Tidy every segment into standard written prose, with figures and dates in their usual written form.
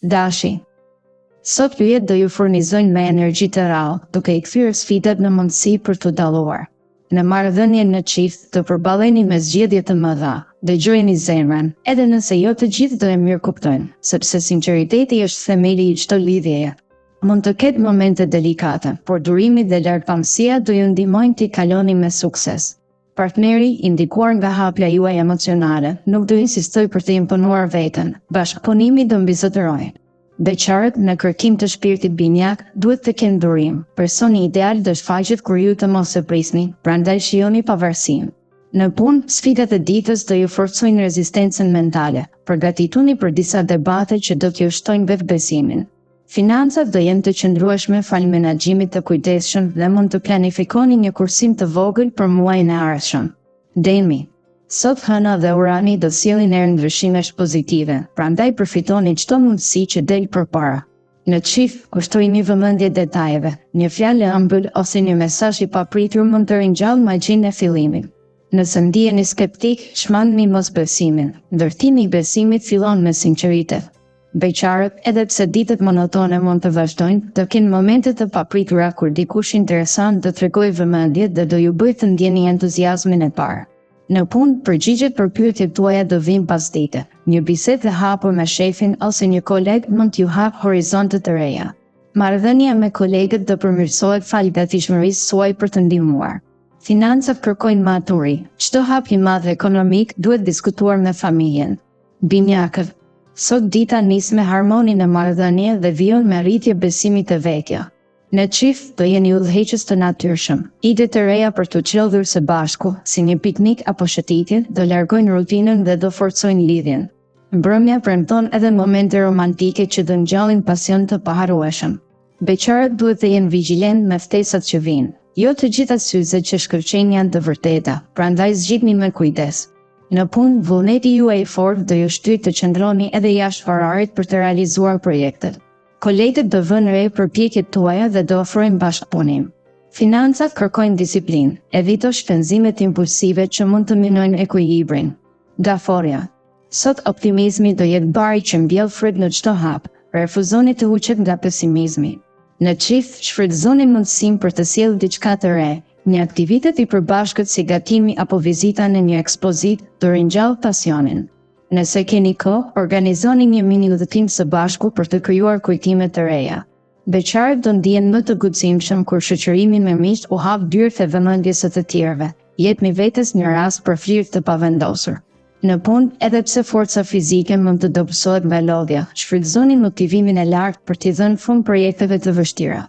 Dashi. Sot pyjet do ju furnizojnë me energji të rrallë, duke I kthyer sfidat në mundësi për të dalluar. Në marrëdhënien në çift të përballeni me zgjedhje të mëdha, dëgjojeni zemrën, edhe nëse jo të gjithë do e mirë kuptojnë, sepse sinqeriteti është themeli I çdo lidhjeje. Mund të ketë momente delikate, por durimi dhe lartpamësia do ju ndihmojnë t'i kaloni me sukses. Partneri, I ndikuar nga hapja juaj emocionale, nuk do insistoj për të imponuar veten, bashkëpunimi do mbizotërojë. Beqarët në kërkim të shpirtit binjak duhet të kenë durim. Personi ideal do shfaqet kur ju të mos e prisni, prandaj shijoni pavarësinë. Në punë, sfidat e ditës do ju forcojnë rezistencën mentale. Përgatituni për disa debate që do t'ju shtojnë vetbesimin. Financat do jenë të qëndrueshme fal menaxhimit të kujdesshëm dhe mund të planifikoni një kursim të vogël për muajin e ardhshëm. Demi. Sot hëna dhe urani do sjellin erë ndryshimesh pozitive, prandaj përfitoni çdo mundësi që del përpara. Në çift, kushtojini vëmendje detajeve. Një fjalë ëmbël ose një mesazh I papritur mund të ringjallë magjinë e fillimit. Nëse ndiheni skeptik, shmangni mosbesimin. Ndërtimi I besimit fillon me sinqeritet. Beqarët, edhe pse ditët monotone mund të vazhdojnë, do kenë momente të papritura kur dikush interesant do t'rregojë vëmendje dhe do ju bëjë të ndjeni entuziazmin e parë. Në punë, përgjigjet për pyetjet tuaja do vinë pas dite. Një bisedë e hapur me shefin ose një koleg mund t'ju hap horizonte të reja. Marrëdhënia me kolegët do përmirësohet fal gatishmërisë suaj për të ndihmuar. Financat kërkojnë maturi. Çdo hap I madh ekonomik duhet diskutuar me familjen. Binjakët. Sot dita nis me harmoni në marrëdhënie dhe vijon me rritje besimit të vetja. Në çift do jeni udhëheqës të natyrshëm. Ide të reja për të qellur së bashku, si një piknik apo shëtitje, do largojnë rutinën dhe do forcojnë lidhjen. Mbrëmja premton edhe momente romantike që do ngjallin pasion të paharrueshëm. Beqarët duhet të jenë vigjilent me ftesat që vijnë. Jo të gjitha syzet që shkëlqejnë janë të vërteta, prandaj zgjidhni me kujdes. Në punë, vullneti juaj I fortë do ju shtyjë të qëndroni edhe jashtë orarit për të realizuar projektet. Kolegët do vënë re përpjekjet tuaja dhe do ofrojnë bashkëpunim. Financat kërkojnë disiplinë, evito shpenzimet impulsive që mund të minojnë ekuilibrin. Daforia. Sot optimizmi do jetë bari që mbjell fryt në çdo hap, refuzoni të huqet nga pesimizmi. Në çift, shfrytëzoni mundësinë për të sjellë diçka të re, një aktivitet I përbashkët si gatimi apo vizita në një ekspozit do ringjallë pasionin. Nëse keni kohë, organizoni një mini udhëtim së bashku për të krijuar kujtime të reja. Beqarët do ndihen më të guximshëm kur shoqërimi me miq u hap dyert e vëmendjes së të tjerëve. Jepni vetes një rast për flirt të pavendosur. Në punë, edhe pse forca fizike mund të dobësohet nga lodhja, shfrytëzoni motivimin e lartë për t'i dhënë fund projekteve të vështira.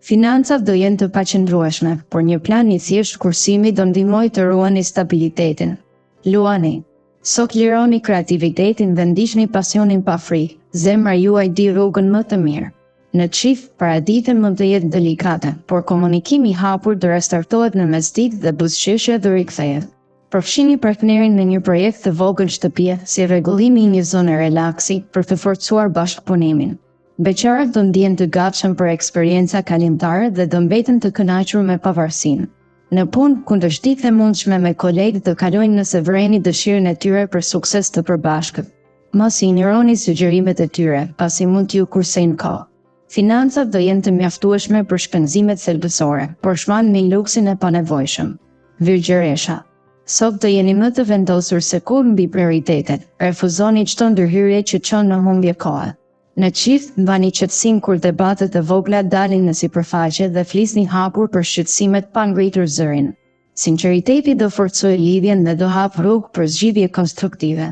Financat do jenë të paqëndrueshme, por një plan I thjeshtë kursimi do ndihmojë të ruani stabilitetin. Luani. Sot lironi kreativitetin dhe ndiqni pasionin pa frikë, zemra juaj di rrugën më të mirë. Në çift, paraditën mund të jetë delikate, por komunikimi I hapur do restartohet në mesditë dhe buzëqeshja do rikthehet. Përfshini partnerin në një projekt të vogël shtëpie, si rregullimi I një zone relaksi për të forcuar bashkëpunimin. Beqarët do ndihen të gatshëm për eksperienca kalimtare dhe do mbeten të kënaqur me pavarësinë. Në punë, kundërshtitje e mundshme me kolegët do kalojnë nëse vreni dëshirën e tyre për sukses të përbashkët. Mos I injoroni sugjerimet e tyre, pasi mund t'ju kursejnë kohë. Financat do jenë të mjaftueshme për shpenzimet thelbësore, por shmangni luksin e panevojshëm. Virgjëresha. Sot do jeni më të vendosur se kur mbi prioritetet. Refuzoni çdo ndërhyrje që çon në humbje kohe. Në çift, mbani qetësinë kur debatet e vogla dalin në sipërfaqe dhe flisni hapur për shqetësimet pa ngritur zërin. Sinqeriteti do forcojë lidhjen dhe do hap rrugë për zgjidhje konstruktive.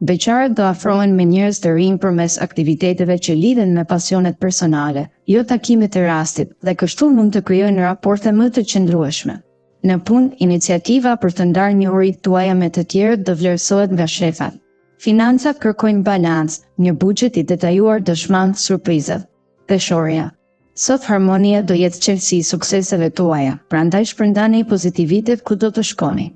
Beqarët do afrohen me njerëz të rinj përmes aktiviteteve që lidhen me pasionet personale, jo takime të rastit, dhe kështu mund të krijojnë raporte më të qëndrueshme. Në punë, iniciativa për të ndarë njohurit tuaja me të tjerët do vlerësohet nga shefat. Financat kërkojnë balancë, një buxhet I detajuar do shmang surprizat. Peshorja. Sot harmonia do jetë çelësi I sukseseve tuaja, prandaj shpërndani pozitivitet kudo të shkoni.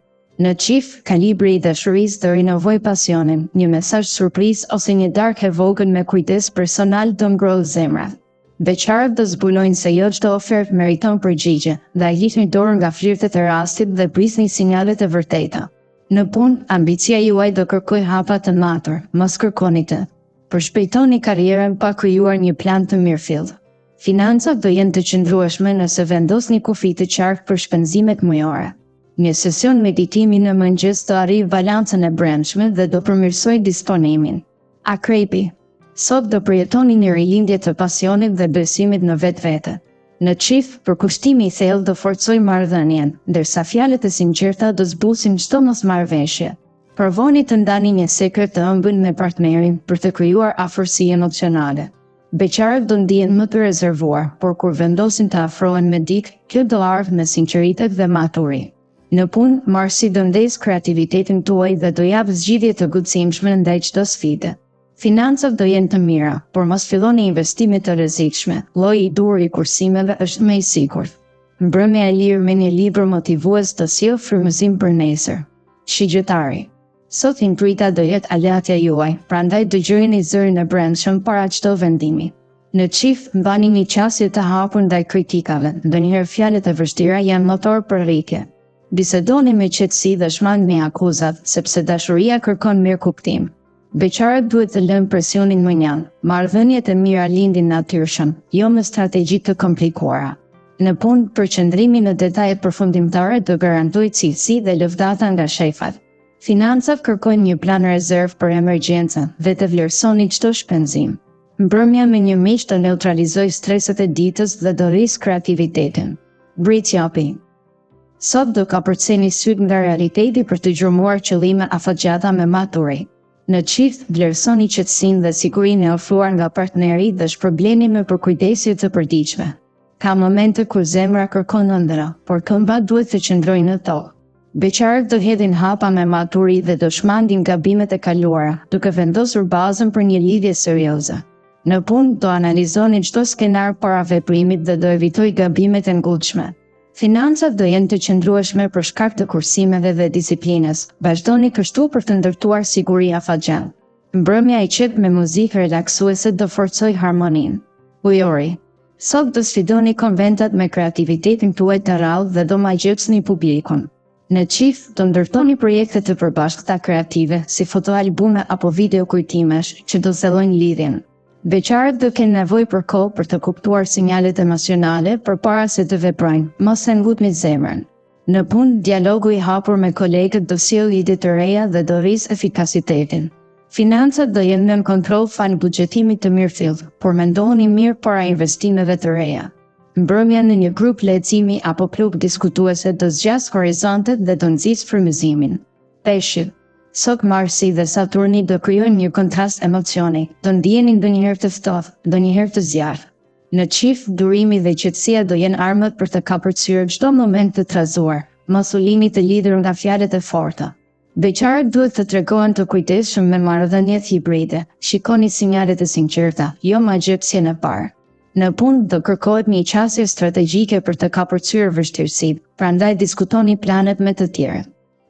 Në çift, kalibri I dashurisë do rinovojë pasionin, një mesazh surprizë ose një darkë e vogël me kujdes personal do ngrohë zemrat. Beqarët do zbulojnë se jo çdo ofertë meriton përgjigje, dhe hiqni dorë nga flirtet e rastit dhe prisni sinjalet e vërteta. Në punë, ambicia juaj do kërkojë hapa të matur, mos kërkoni të Përshpejtoni karrierën pa krijuar një plan të mirëfillt. Financat do jenë të qëndrueshme nëse vendosni kufi të qartë për shpenzimet mujore. Një sesion meditimi në mëngjes do arrijë balancën e brendshme dhe do përmirësoj disponimin. Akrepi. Sot do përjetoni një rilindje të pasionit dhe besimit në vetvete. Në çift, përkushtimi i thellë do forcojë marrëdhënien, ndërsa fjalët e sinqerta do zbusin çdo mosmarrëveshje. Provoni të ndani një sekret të ëmbël me partnerin për të krijuar afërsi emocionale. Beqarët do ndihen më të rezervuar, por kur vendosin të afrohen me dikë, kjo do ardhë me sinqeritet dhe maturi. Në punë, Marsi do ndesë kreativitetin tuaj dhe do jap zgjidhje të guximshme ndaj çdo sfide. Financat do jenë të mira, por mos filloni investime të rrezikshme. Lloji i dur i kursimeve është më i sigurt. Mbrëmja e lirë me një libër motivues do sjellë frymëzim për nesër. Shigjetari. Sot intuita do jetë aleatja juaj, prandaj dëgjojeni zërin e brendshëm para çdo vendimi. Në çift, mbani një qasje të hapur ndaj kritikave, ndonjëherë fjalët e vështira janë motor për rritje. Bisedoni me qetësi dhe shmang me akuzat, sepse dashuria kërkon mirëkuptim. Beqarët duhet të lënë presionin mënjan. Marrëdhëniet e mira lindin natyrshëm, jo me strategji të komplikuara. Në punë, përqendrimi në detajet përfundimtare do garantojë cilësi dhe lëvdata nga shefat. Financat kërkojnë një plan rezervë për emergjencë dhe të vlerësoni çdo shpenzim. Mbrëmja me një miq të neutralizojë streset e ditës dhe do rrisë kreativitetin. Britjapi. Sot do kapërceni syt nga realiteti për të gjurmuar qëllime afatgjata me maturi. Në çift, vlerësoni qetësinë dhe sigurinë e ofruar nga partneri dhe shpërbleni me përkujdesje të përditshme. Ka momente kur zemra kërkon ëndra, por këmba duhet të qëndrojë në tokë. Beqarët do hedhin hapa me maturi dhe do shmangin gabimet e kaluara, duke vendosur bazën për një lidhje serioze. Në punë, do analizoni çdo skenar para veprimit dhe do evitoj gabimet e ngullshme. Financat do jenë të qëndrueshme për shkak të kursimeve dhe disiplinës. Vazhdoni kështu për të ndërtuar siguri afatgjat. Mbrëmja i qetë me muzikë relaksuese do forcojë harmoninë. Ujori. Sot do sfidoni konventat me kreativitetin tuaj të rrallë dhe do magjepsni publikun. Në çift, do ndërtoni projekte të përbashkëta kreative, si fotoalbume apo video kujtimesh, që do thellojnë lidhjen. Beqarët do kenë nevojë për kohë për të kuptuar sinjalet emocionale përpara se të veprojnë, mos e ngutni zemrën. Në punë, dialogu i hapur me kolegët do sjellë ide të reja dhe do rrisë efikasitetin. Financat do jenë nën kontroll fal buxhetimit të mirëfillt, por mendoni mirë para investimeve të reja. Mbrëmja në një grup lehtësimi apo klub diskutuese do zgjas horizontet dhe do nxjisë frymëzimin. Peshqit. Sot Marsi dhe Saturni do krijojnë një kontrast emocioni, do ndiheni ndonjëherë të ftohtë, ndonjëherë të zjarrt. Në çift, durimi dhe qetësia do jenë armët për të kapërcyer çdo moment të trazuar, mos u lini të lidhur nga fjalët e forta. Beqarët duhet të tregohen të kujdesshëm me marrëdhëniet hibride, shikoni sinjalet e sinqerta, jo magjepsjen e parë. Në punë do kërkohet një qasje strategjike për të kapërcyer vështirësitë, prandaj diskutoni planet me të tjerët.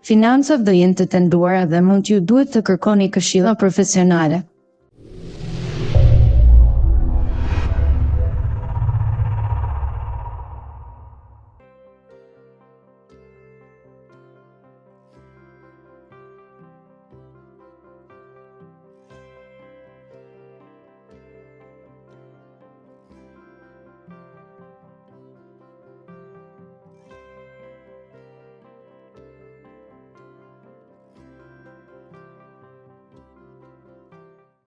Financat do jenë të tenduara dhe mund t'ju duhet të kërkoni këshilla profesionale,